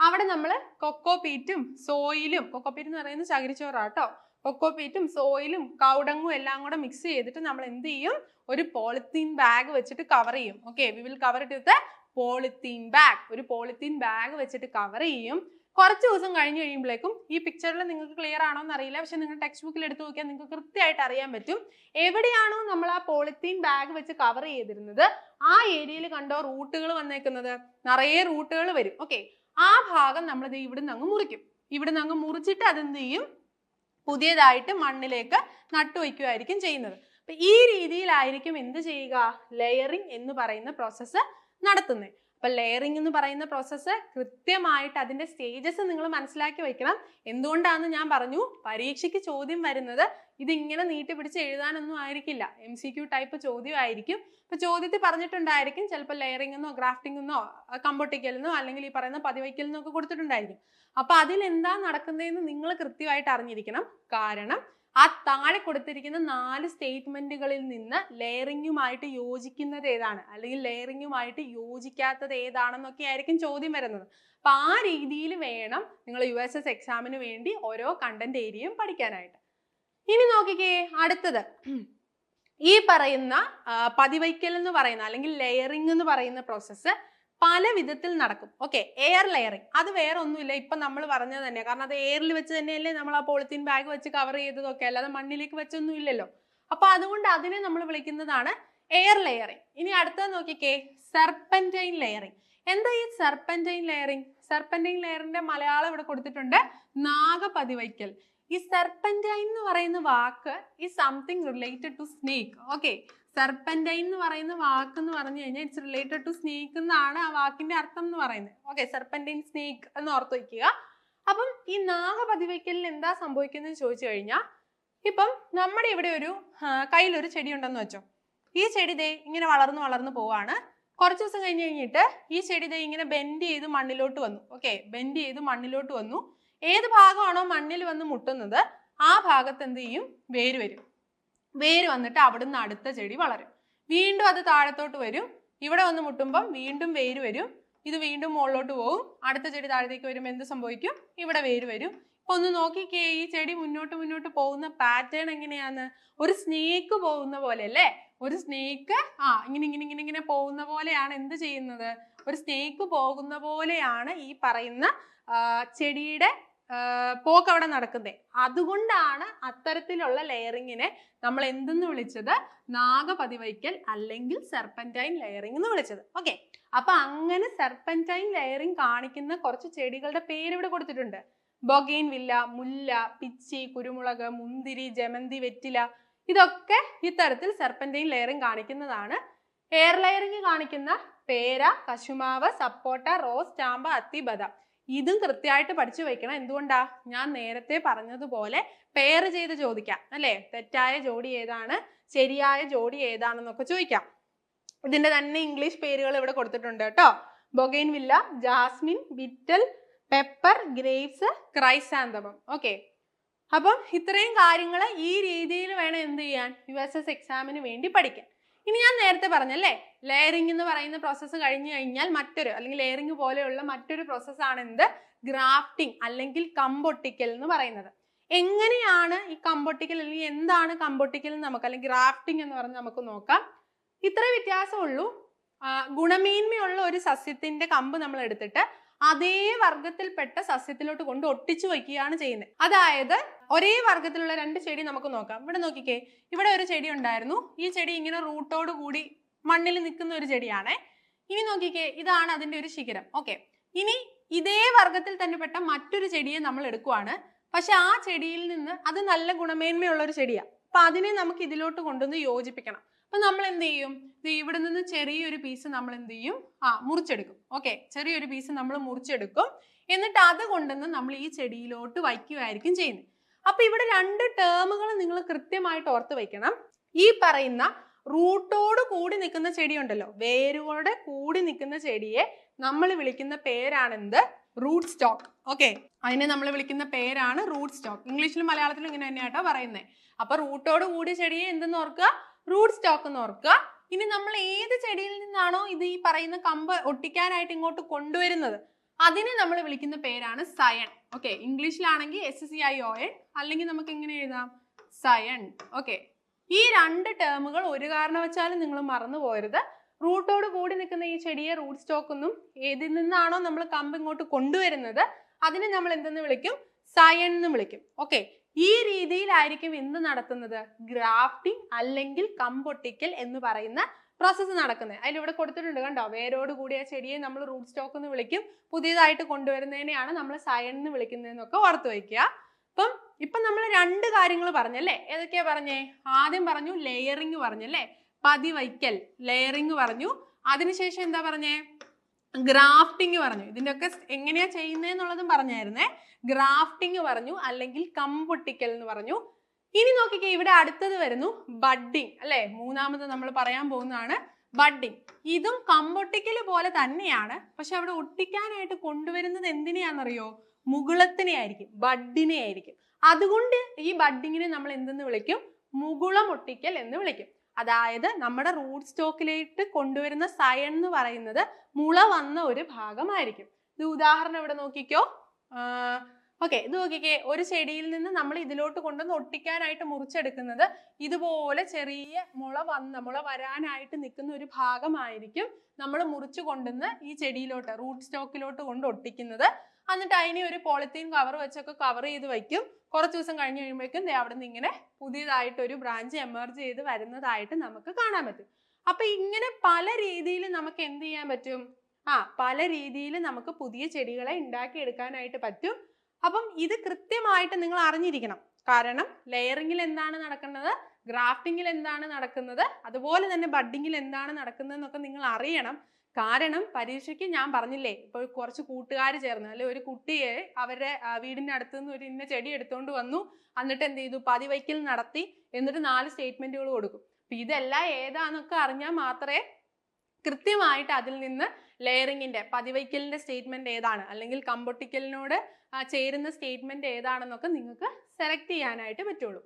അവിടെ നമ്മൾ കൊക്കോപീറ്റും സോയിലും, കൊക്കോപീറ്റ് എന്ന് പറയുന്നത് ചകിരിച്ചോറാട്ടോ, കൊക്കോപീറ്റും സോയിലും കൗഡങ്ങും എല്ലാം കൂടെ മിക്സ് ചെയ്തിട്ട് നമ്മൾ എന്ത് ചെയ്യും? ഒരു പോളിത്തീൻ ബാഗ് വെച്ചിട്ട് കവർ ചെയ്യും. We will cover it with polythene bag. ഒരു പോളിത്തീൻ ബാഗ് വെച്ചിട്ട് കവർ ചെയ്യും. കുറച്ച് ദിവസം കഴിഞ്ഞ് കഴിയുമ്പോഴേക്കും ഈ പിക്ചറിൽ നിങ്ങൾക്ക് ക്ലിയർ ആണോ എന്ന് അറിയില്ല, പക്ഷെ നിങ്ങൾ ടെക്സ്റ്റ് ബുക്കിൽ എടുത്ത് നോക്കിയാൽ നിങ്ങൾക്ക് കൃത്യമായിട്ട് അറിയാൻ പറ്റും. എവിടെയാണോ നമ്മൾ ആ പോളിത്തീൻ ബാഗ് വെച്ച് കവർ ചെയ്തിരുന്നത് ആ ഏരിയയിൽ കണ്ടോ റൂട്ടുകൾ വന്നേക്കുന്നത്, നിറയെ റൂട്ടുകൾ വരും. ഓക്കെ, ആ ഭാഗം നമ്മൾ ഇത് ഇവിടുന്ന് അങ്ങ് മുറിക്കും. ഇവിടുന്ന് അങ്ങ് മുറിച്ചിട്ട് അതെന്ത് ചെയ്യും, പുതിയതായിട്ട് മണ്ണിലേക്ക് നട്ടുവയ്ക്കുകയായിരിക്കും ചെയ്യുന്നത്. അപ്പൊ ഈ രീതിയിലായിരിക്കും എന്ത് ചെയ്യുക, ലെയറിംഗ് എന്ന് പറയുന്ന പ്രോസസ്സ് നടത്തുന്നത്. അപ്പൊ ലെയറിംഗ് എന്ന് പറയുന്ന പ്രോസസ്സ് കൃത്യമായിട്ട് അതിന്റെ സ്റ്റേജസ് നിങ്ങൾ മനസ്സിലാക്കി വെക്കണം. എന്തുകൊണ്ടാണെന്ന് ഞാൻ പറഞ്ഞു, പരീക്ഷയ്ക്ക് ചോദ്യം വരുന്നത് ഇതിങ്ങനെ നീട്ടിപ്പിടിച്ച് എഴുതാനൊന്നും ആയിരിക്കില്ല, MCQ ടൈപ്പ് ചോദ്യമായിരിക്കും. ഇപ്പൊ ചോദ്യത്തിൽ പറഞ്ഞിട്ടുണ്ടായിരിക്കും ചിലപ്പോൾ ലെയറിംഗ് എന്നോ ഗ്രാഫ്റ്റിംഗ് എന്നോ കമ്പോട്ടിക്കലെന്നോ അല്ലെങ്കിൽ ഈ പറയുന്ന പതിവയ്ക്കലെന്നോ ഒക്കെ കൊടുത്തിട്ടുണ്ടായിരിക്കും. അപ്പൊ അതിൽ എന്താ നടക്കുന്നതെന്ന് നിങ്ങൾ കൃത്യമായിട്ട് അറിഞ്ഞിരിക്കണം. കാരണം ആ താഴെ കൊടുത്തിരിക്കുന്ന 4 സ്റ്റേറ്റ്മെന്റുകളിൽ നിന്ന് ലെയറിങ്ങുമായിട്ട് യോജിക്കുന്നത് ഏതാണ് അല്ലെങ്കിൽ ലെയറിങ്ങുമായിട്ട് യോജിക്കാത്തത് ഏതാണെന്നൊക്കെ ആയിരിക്കും ചോദ്യം വരുന്നത്. അപ്പൊ ആ രീതിയിൽ വേണം നിങ്ങൾ USS എക്സാമിന് വേണ്ടി ഓരോ കണ്ടന്റ് ഏരിയയും പഠിക്കാനായിട്ട്. ഇനി നോക്കിക്കേ, അടുത്തത് ഈ പറയുന്ന പതിവയ്ക്കൽ എന്ന് പറയുന്ന അല്ലെങ്കിൽ ലെയറിംഗ് എന്ന് പറയുന്ന പ്രോസസ്സ് പല വിധത്തിൽ നടക്കും. ഓക്കെ, എയർ ലെയറിംഗ് അത് വേറെ ഒന്നുമില്ല, ഇപ്പൊ നമ്മൾ പറഞ്ഞത് തന്നെ. കാരണം അത് എയറിൽ വെച്ച് തന്നെയല്ലേ നമ്മൾ ആ പോളിത്തീൻ ബാഗ് വെച്ച് കവർ ചെയ്തതൊക്കെ, അല്ലാതെ മണ്ണിലേക്ക് വെച്ചൊന്നും ഇല്ലല്ലോ. അപ്പൊ അതുകൊണ്ട് അതിനെ നമ്മൾ വിളിക്കുന്നതാണ് എയർ ലെയറിംഗ്. ഇനി അടുത്തത് നോക്കിക്കേ, സെർപെന്റൈൻ ലെയറിംഗ്. എന്താ ഈ സെർപെന്റൈൻ ലെയറിംഗ്? സെർപെന്റൈൻ ലെയറിന്റെ മലയാളം ഇവിടെ കൊടുത്തിട്ടുണ്ട്, നാഗപതിവയ്ക്കൽ. ഈ സെർപെന്റൈൻ എന്ന് പറയുന്ന വാക്ക് ഈ something related to snake. Okay, serpentine എന്ന് പറയുന്ന വാക്ക് എന്ന് പറഞ്ഞു കഴിഞ്ഞാൽ ഇറ്റ്സ് റിലേറ്റഡ് ടു സ്നേക്ക് എന്നാണ് ആ വാക്കിന്റെ അർത്ഥം എന്ന് പറയുന്നത്. ഓക്കെ, സെർപെന്റൈൻ സ്നേക്ക് എന്ന് ഓർത്ത് വയ്ക്കുക. അപ്പം ഈ നാഗപതിവയ്ക്കലിൽ എന്താ സംഭവിക്കുന്നത് ചോദിച്ചു കഴിഞ്ഞാൽ, ഇപ്പം നമ്മുടെ ഇവിടെ ഒരു കയ്യിലൊരു ചെടി ഉണ്ടെന്ന് വെച്ചോ. ഈ ചെടി ദേ ഇങ്ങനെ വളർന്ന് വളർന്ന് പോവാണ്. കുറച്ച് ദിവസം കഴിഞ്ഞിട്ട് ഈ ചെടി ദേ ഇങ്ങനെ ബെൻഡ് ചെയ്ത് മണ്ണിലോട്ട് വന്നു. ഓക്കെ, ബെൻഡ് ചെയ്ത് മണ്ണിലോട്ട് വന്നു. ഏത് ഭാഗമാണോ മണ്ണിൽ വന്ന് മുട്ടുന്നത് ആ ഭാഗത്ത് എന്ത് ചെയ്യും, വേര് വരും. വേര് വന്നിട്ട് അവിടുന്ന് അടുത്ത ചെടി വളരും. വീണ്ടും അത് താഴത്തോട്ട് വരും. ഇവിടെ വന്ന് മുട്ടുമ്പം വീണ്ടും വേര് വരും. ഇത് വീണ്ടും മുകളിലോട്ട് പോകും. അടുത്ത ചെടി താഴത്തേക്ക് വരുമ്പോൾ എന്ത് സംഭവിക്കും, ഇവിടെ വേര് വരും. ഇപ്പൊ ഒന്ന് നോക്കിക്കേ, ഈ ചെടി മുന്നോട്ട് മുന്നോട്ട് പോകുന്ന പാറ്റേൺ എങ്ങനെയാന്ന്, ഒരു സ്നേക്ക് പോകുന്ന പോലെ അല്ലേ. ഒരു സ്നേക്ക് ഇങ്ങനെ ഇങ്ങനെ ഇങ്ങനെ ഇങ്ങനെ പോകുന്ന പോലെയാണ് എന്ത് ചെയ്യുന്നത്, ഒരു സ്നേക്ക് പോകുന്ന പോലെയാണ് ഈ പറയുന്ന ചെടിയുടെ പോക്ക് അവിടെ നടക്കുന്നത്. അതുകൊണ്ടാണ് അത്തരത്തിലുള്ള ലെയറിങ്ങിനെ നമ്മൾ എന്തെന്ന് വിളിച്ചത്, നാഗപതിവയ്ക്കൽ അല്ലെങ്കിൽ സെർപെന്റൈൻ ലെയറിംഗ് എന്ന് വിളിച്ചത്. ഓക്കെ, അപ്പൊ അങ്ങനെ സെർപെന്റൈൻ ലെയറിംഗ് കാണിക്കുന്ന കുറച്ച് ചെടികളുടെ പേര് ഇവിടെ കൊടുത്തിട്ടുണ്ട്. ബൊഗെയിൻവില്ല, മുല്ല, പിച്ചി, കുരുമുളക്, മുന്തിരി, ജമന്തി, വെറ്റില, ഇതൊക്കെ ഇത്തരത്തിൽ സെർപെന്റൈൻ ലെയറിംഗ് കാണിക്കുന്നതാണ്. എയർ ലെയറിംഗ് കാണിക്കുന്ന പേര, കശുമാവ്, സപ്പോട്ട, റോസ്, ചാമ്പ, അത്തി, ബദാം. ഇതും കൃത്യമായിട്ട് പഠിച്ചു വെക്കണം. എന്തുകൊണ്ടാ, ഞാൻ നേരത്തെ പറഞ്ഞതുപോലെ പെയർ ചെയ്ത് ചോദിക്കാം അല്ലെ, തെറ്റായ ജോഡി ഏതാണ്, ശരിയായ ജോഡി ഏതാണെന്നൊക്കെ ചോദിക്കാം. ഇതിന്റെ തന്നെ ഇംഗ്ലീഷ് പേരുകൾ ഇവിടെ കൊടുത്തിട്ടുണ്ട് കേട്ടോ. Bougainvillea, jasmine, betel, pepper, grapes, chrysanthemum. Okay, അപ്പം ഇത്രയും കാര്യങ്ങൾ ഈ രീതിയിൽ വേണം എന്ത് ചെയ്യാൻ, USS എക്സാമിന് വേണ്ടി പഠിക്കാൻ. ഇനി ഞാൻ നേരത്തെ പറഞ്ഞല്ലേ, ലെയറിംഗ് എന്ന് പറയുന്ന പ്രോസസ്സ് കഴിഞ്ഞു കഴിഞ്ഞാൽ മറ്റൊരു അല്ലെങ്കിൽ ലെയറിംഗ് പോലെയുള്ള മറ്റൊരു പ്രോസസ്സാണ് എന്ത്, ഗ്രാഫ്റ്റിംഗ് അല്ലെങ്കിൽ കമ്പൊട്ടിക്കൽ എന്ന് പറയുന്നത്. എങ്ങനെയാണ് ഈ കമ്പൊട്ടിക്കൽ അല്ലെങ്കിൽ എന്താണ് കമ്പൊട്ടിക്കൽ എന്ന് നമുക്ക്, അല്ലെങ്കിൽ ഗ്രാഫ്റ്റിംഗ് എന്ന് പറഞ്ഞ് നമുക്ക് നോക്കാം. ഇത്രേ വ്യത്യാസമുള്ളൂ. ഗുണമേന്മയുള്ള ഒരു സസ്യത്തിന്റെ കമ്പ് നമ്മൾ എടുത്തിട്ട് അതേ വർഗത്തിൽപ്പെട്ട സസ്യത്തിലോട്ട് കൊണ്ട് ഒട്ടിച്ചു വയ്ക്കുകയാണ് ചെയ്യുന്നത്. അതായത് ഒരേ വർഗത്തിലുള്ള 2 ചെടി നമുക്ക് നോക്കാം. ഇവിടെ നോക്കിക്കേ, ഇവിടെ ഒരു ചെടി ഉണ്ടായിരുന്നു. ഈ ചെടി ഇങ്ങനെ റൂട്ടോട് കൂടി മണ്ണിൽ നിൽക്കുന്ന ഒരു ചെടിയാണേ. ഇനി നോക്കിക്കേ, ഇതാണ് അതിന്റെ ഒരു ശിഖരം. ഓക്കെ, ഇനി ഇതേ വർഗത്തിൽ തന്നെ പെട്ട മറ്റൊരു ചെടിയെ നമ്മൾ എടുക്കുവാണ്. പക്ഷെ ആ ചെടിയിൽ നിന്ന് അത് നല്ല ഗുണമേന്മയുള്ള ഒരു ചെടിയാണ്. അപ്പൊ അതിനെ നമുക്ക് ഇതിലോട്ട് കൊണ്ടുവന്ന് യോജിപ്പിക്കണം. അപ്പൊ നമ്മൾ എന്ത് ചെയ്യും, ഇവിടെ നിന്ന് ചെറിയൊരു പീസ് നമ്മൾ എന്ത് ചെയ്യും, മുറിച്ചെടുക്കും. ഓക്കെ, ചെറിയൊരു പീസ് നമ്മൾ മുറിച്ചെടുക്കും. എന്നിട്ട് അത് കൊണ്ടുവന്ന് നമ്മൾ ഈ ചെടിയിലോട്ട് വയ്ക്കുകയായിരിക്കും ചെയ്യുന്നത്. അപ്പൊ ഇവിടെ 2 ടേമുകൾ നിങ്ങൾ കൃത്യമായിട്ട് ഓർത്ത് വയ്ക്കണം. ഈ പറയുന്ന റൂട്ടോട് കൂടി നിൽക്കുന്ന ചെടി ഉണ്ടല്ലോ, വേരോടെ കൂടി നിൽക്കുന്ന ചെടിയെ നമ്മൾ വിളിക്കുന്ന പേരാണെന്ത്, റൂട്ട് സ്റ്റോക്ക്. ഓക്കെ, അതിനെ നമ്മൾ വിളിക്കുന്ന പേരാണ് റൂട്ട് സ്റ്റോക്ക്. ഇംഗ്ലീഷിലും മലയാളത്തിലും ഇങ്ങനെ തന്നെയാട്ടോ പറയുന്നത്. അപ്പൊ റൂട്ടോട് കൂടിയ ചെടിയെ എന്തെന്ന് ഓർക്കുക, റൂട്ട് സ്റ്റോക്ക് എന്ന് ഓർക്കുക. ഇനി നമ്മൾ ഏത് ചെടിയിൽ നിന്നാണോ ഇത് ഈ പറയുന്ന കമ്പ് ഒട്ടിക്കാനായിട്ട് ഇങ്ങോട്ട് കൊണ്ടുവരുന്നത് അതിനെ നമ്മൾ വിളിക്കുന്ന പേരാണ് സയൺ. ഓക്കെ, ഇംഗ്ലീഷിലാണെങ്കിൽ SCION, അല്ലെങ്കിൽ നമുക്ക് എങ്ങനെ എഴുതാം, സയൺ. ഓക്കെ, ഈ 2 ടേമുകൾ ഒരു കാരണവശാലും നിങ്ങൾ മറന്നു പോകരുത്. റൂട്ടോട് കൂടി നിൽക്കുന്ന ഈ ചെടിയെ റൂട്ട് സ്റ്റോക്ക് എന്നും, ഏതിൽ നിന്നാണോ നമ്മൾ കമ്പ് ഇങ്ങോട്ട് കൊണ്ടുവരുന്നത് അതിനെ നമ്മൾ എന്തെന്ന് വിളിക്കും? സയൻ എന്ന് വിളിക്കും. ഓക്കെ, ഈ രീതിയിലായിരിക്കും എന്ത് നടത്തുന്നത്? ഗ്രാഫ്റ്റിംഗ് അല്ലെങ്കിൽ കമ്പൊട്ടിക്കൽ എന്ന് പറയുന്ന പ്രോസസ്സ് നടക്കുന്നത്. അതിലിവിടെ കൊടുത്തിട്ടുണ്ട് കണ്ടോ, വേരോട് കൂടിയ ചെടിയെ നമ്മൾ റൂട്ട് സ്റ്റോക്ക് എന്ന് വിളിക്കും, പുതിയതായിട്ട് കൊണ്ടുവരുന്നതിനെയാണ് നമ്മൾ സയൻ എന്ന് വിളിക്കുന്നതെന്നൊക്കെ ഓർത്ത് വയ്ക്കുക. ഇപ്പം നമ്മൾ 2 കാര്യങ്ങൾ പറഞ്ഞല്ലേ? ഏതൊക്കെയാ പറഞ്ഞേ? ആദ്യം പറഞ്ഞു ലെയറിങ് പറഞ്ഞല്ലേ, പതിവയ്ക്കൽ, ലെയറിങ് പറഞ്ഞു. അതിനുശേഷം എന്താ പറഞ്ഞേ? ഗ്രാഫ്റ്റിംഗ് പറഞ്ഞു. ഇതിന്റെ ഒക്കെ എങ്ങനെയാ ചെയ്യുന്നതെന്നുള്ളതും പറഞ്ഞായിരുന്നേ. ഗ്രാഫ്റ്റിംഗ് പറഞ്ഞു, അല്ലെങ്കിൽ കമ്പൊട്ടിക്കൽ എന്ന് പറഞ്ഞു. ഇനി നോക്കിക്കേ, ഇവിടെ അടുത്തത് വരുന്നു ബഡ്ഡിങ് അല്ലെ. മൂന്നാമത് നമ്മൾ പറയാൻ പോകുന്നതാണ് ബഡ്ഡിങ്. ഇതും കമ്പൊട്ടിക്കൽ പോലെ തന്നെയാണ്, പക്ഷെ അവിടെ ഒട്ടിക്കാനായിട്ട് കൊണ്ടുവരുന്നത് എന്തിനെയാണെന്നറിയോ? മുകുളത്തിനെ ആയിരിക്കും, ബഡ്ഡിനെ ആയിരിക്കും. അതുകൊണ്ട് ഈ ബഡ്ഡിങ്ങിനെ നമ്മൾ എന്തെന്ന് വിളിക്കും? മുകുളം ഒട്ടിക്കൽ എന്ന് വിളിക്കും. അതായത് നമ്മുടെ റൂട്ട് സ്റ്റോക്കിലേക്ക് കൊണ്ടുവരുന്ന സയൻ എന്ന് പറയുന്നത് മുള വന്ന ഒരു ഭാഗമായിരിക്കും. ഇത് ഉദാഹരണം ഇവിടെ നോക്കിക്കോ. ഓക്കെ, ഇത് നോക്കിക്കേ, ഒരു ചെടിയിൽ നിന്ന് നമ്മൾ ഇതിലോട്ട് കൊണ്ടുവന്ന് ഒട്ടിക്കാനായിട്ട് മുറിച്ചെടുക്കുന്നത് ഇതുപോലെ ചെറിയ മുള വരാനായിട്ട് നിൽക്കുന്ന ഒരു ഭാഗമായിരിക്കും നമ്മൾ മുറിച്ചു കൊണ്ടുവന്ന് ഈ ചെടിയിലോട്ട്, റൂട്ട് സ്റ്റോക്കിലോട്ട് കൊണ്ട് ഒട്ടിക്കുന്നത്. എന്നിട്ട് അതിനെ ഒരു പോളിത്തീൻ കവർ വെച്ചൊക്കെ കവർ ചെയ്ത് വയ്ക്കും. കുറച്ച് ദിവസം കഴിഞ്ഞ് കഴിയുമ്പോഴേക്കും അവിടെ നിന്ന് ഇങ്ങനെ പുതിയതായിട്ട് ഒരു ബ്രാഞ്ച് എമർജ് ചെയ്ത് വരുന്നതായിട്ട് നമുക്ക് കാണാൻ പറ്റും. അപ്പൊ ഇങ്ങനെ പല രീതിയിൽ നമുക്ക് എന്ത് ചെയ്യാൻ പറ്റും? പല രീതിയിൽ നമുക്ക് പുതിയ ചെടികളെ ഉണ്ടാക്കിയെടുക്കാനായിട്ട് പറ്റും. അപ്പം ഇത് കൃത്യമായിട്ട് നിങ്ങൾ അറിഞ്ഞിരിക്കണം. കാരണം ലെയറിങ്ങിൽ എന്താണ് നടക്കുന്നത്, ഗ്രാഫ്റ്റിങ്ങിൽ എന്താണ് നടക്കുന്നത്, അതുപോലെ തന്നെ ബഡ്ഡിങ്ങിൽ എന്താണ് നടക്കുന്നതെന്നൊക്കെ നിങ്ങൾ അറിയണം. കാരണം പരീക്ഷയ്ക്ക് ഞാൻ പറഞ്ഞില്ലേ, ഇപ്പോൾ കുറച്ച് കൂട്ടുകാർ ചേർന്ന് അല്ലെ, ഒരു കുട്ടിയെ അവരുടെ വീടിന്റെ അടുത്ത് നിന്ന് ഒരു ഇന്ന ചെടി എടുത്തുകൊണ്ട് വന്നു, എന്നിട്ട് എന്ത് ചെയ്തു? പതിവയ്ക്കൽ നടത്തി, എന്നിട്ട് 4 സ്റ്റേറ്റ്മെന്റുകൾ കൊടുക്കും. അപ്പൊ ഇതെല്ലാം ഏതാന്നൊക്കെ അറിഞ്ഞാൽ മാത്രമേ കൃത്യമായിട്ട് അതിൽ നിന്ന് ലെയറിങ്ങിന്റെ, പതിവയ്ക്കലിന്റെ സ്റ്റേറ്റ്മെന്റ് ഏതാണ്, അല്ലെങ്കിൽ കമ്പൊട്ടിക്കലിനോട് ചേരുന്ന സ്റ്റേറ്റ്മെന്റ് ഏതാണെന്നൊക്കെ നിങ്ങൾക്ക് സെലക്ട് ചെയ്യാനായിട്ട് പറ്റുള്ളൂ.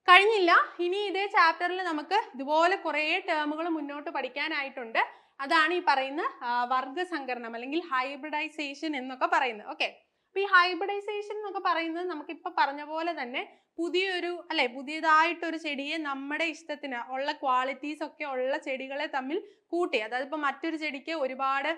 കഴിഞ്ഞില്ല, ഇനി ഇതേ ചാപ്റ്ററിൽ നമുക്ക് ഇതുപോലെ കുറേ ടേമുകൾ മുന്നോട്ട് പഠിക്കാനായിട്ടുണ്ട്. അതാണ് ഈ പറയുന്ന വർഗസങ്കരണം അല്ലെങ്കിൽ ഹൈബ്രിഡൈസേഷൻ എന്നൊക്കെ പറയുന്നത്. ഓക്കെ, അപ്പൊ ഈ ഹൈബ്രിഡൈസേഷൻ എന്നൊക്കെ പറയുന്നത് നമുക്കിപ്പോൾ പറഞ്ഞ പോലെ തന്നെ പുതിയതായിട്ടൊരു ചെടിയെ നമ്മുടെ ഇഷ്ടത്തിന് ഉള്ള ക്വാളിറ്റീസ് ഒക്കെ ഉള്ള ചെടികളെ തമ്മിൽ കൂട്ടി, അതായത് ഇപ്പൊ മറ്റൊരു ചെടിക്ക് ഒരുപാട്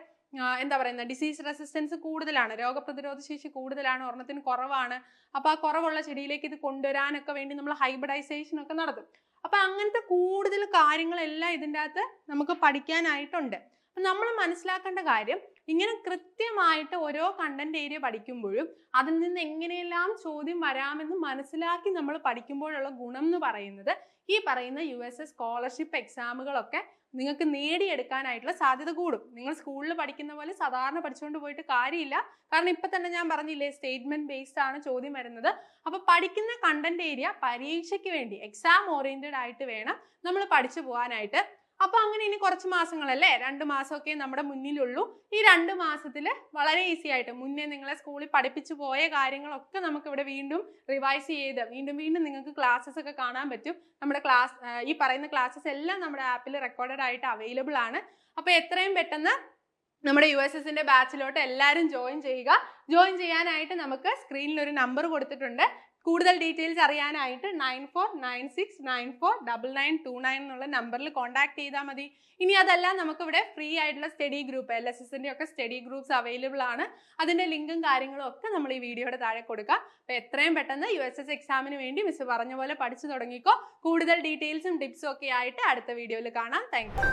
ഡിസീസ് റെസിസ്റ്റൻസ് കൂടുതലാണ്, രോഗപ്രതിരോധ ശേഷി കൂടുതലാണ്, ഒരെണ്ണത്തിന് കുറവാണ്. അപ്പൊ ആ കുറവുള്ള ചെടിയിലേക്ക് ഇത് കൊണ്ടുവരാനൊക്കെ വേണ്ടി നമ്മൾ ഹൈബ്രിഡൈസേഷൻ ഒക്കെ നടത്തും. അപ്പൊ അങ്ങനത്തെ കൂടുതൽ കാര്യങ്ങളെല്ലാം ഇതിൻ്റെ അകത്ത് നമുക്ക് പഠിക്കാനായിട്ടുണ്ട്. അപ്പൊ നമ്മൾ മനസ്സിലാക്കേണ്ട കാര്യം, ഇങ്ങനെ കൃത്യമായിട്ട് ഓരോ കണ്ടന്റ് ഏരിയ പഠിക്കുമ്പോഴും അതിൽ നിന്ന് എങ്ങനെയെല്ലാം ചോദ്യം വരാമെന്ന് മനസ്സിലാക്കി നമ്മൾ പഠിക്കുമ്പോഴുള്ള ഗുണം എന്ന് പറയുന്നത്, ഈ പറയുന്ന USS സ്കോളർഷിപ്പ് എക്സാമുകളൊക്കെ നിങ്ങൾക്ക് നേടിയെടുക്കാനായിട്ടുള്ള സാധ്യത കൂടും. നിങ്ങൾ സ്കൂളിൽ പഠിക്കുന്ന പോലെ സാധാരണ പഠിച്ചുകൊണ്ട് പോയിട്ട് കാര്യമില്ല. കാരണം ഇപ്പൊ തന്നെ ഞാൻ പറഞ്ഞില്ലേ, സ്റ്റേറ്റ്മെന്റ് ബേസ്ഡ് ആണ് ചോദ്യം വരുന്നത്. അപ്പൊ പഠിക്കുന്ന കണ്ടന്റ് ഏരിയ പരീക്ഷയ്ക്ക് വേണ്ടി എക്സാം ഓറിയന്റഡ് ആയിട്ട് വേണം നമ്മൾ പഠിച്ചു പോകാനായിട്ട്. അപ്പൊ അങ്ങനെ ഇനി കുറച്ച് മാസങ്ങളല്ലേ, 2 മാസമൊക്കെ നമ്മുടെ മുന്നിലുള്ളൂ. ഈ 2 മാസത്തിൽ വളരെ ഈസി ആയിട്ട് മുന്നേ നിങ്ങളെ സ്കൂളിൽ പഠിപ്പിച്ചു പോയ കാര്യങ്ങളൊക്കെ നമുക്ക് ഇവിടെ വീണ്ടും റിവൈസ് ചെയ്ത് വീണ്ടും നിങ്ങൾക്ക് ക്ലാസ്സസ് ഒക്കെ കാണാൻ പറ്റും. നമ്മുടെ ഈ പറയുന്ന ക്ലാസ്സസ് എല്ലാം നമ്മുടെ ആപ്പിൽ റെക്കോർഡഡ് ആയിട്ട് അവൈലബിൾ ആണ്. അപ്പൊ എത്രയും പെട്ടെന്ന് നമ്മുടെ USSന്റെ ബാച്ചിലോട്ട് എല്ലാവരും ജോയിൻ ചെയ്യുക. ജോയിൻ ചെയ്യാനായിട്ട് നമുക്ക് സ്ക്രീനിൽ ഒരു നമ്പർ കൊടുത്തിട്ടുണ്ട്. കൂടുതൽ ഡീറ്റെയിൽസ് അറിയാനായിട്ട് 9496949929 എന്നുള്ള നമ്പറിൽ കോൺടാക്ട് ചെയ്താൽ മതി. ഇനി അതല്ല, നമുക്കിവിടെ ഫ്രീ ആയിട്ടുള്ള സ്റ്റഡി ഗ്രൂപ്പ്, LSSന്റെ ഒക്കെ സ്റ്റഡി ഗ്രൂപ്പ്സ് അവൈലബിൾ ആണ്. അതിന്റെ ലിങ്കും കാര്യങ്ങളും ഒക്കെ നമ്മൾ ഈ വീഡിയോയുടെ താഴെ കൊടുക്കാം. അപ്പൊ എത്രയും പെട്ടെന്ന് USS എക്സാമിന് വേണ്ടി മിസ് പറഞ്ഞ പോലെ പഠിച്ചു തുടങ്ങിക്കോ. കൂടുതൽ ഡീറ്റെയിൽസും ടിപ്സും ഒക്കെ ആയിട്ട് അടുത്ത വീഡിയോയിൽ കാണാം. Thank you.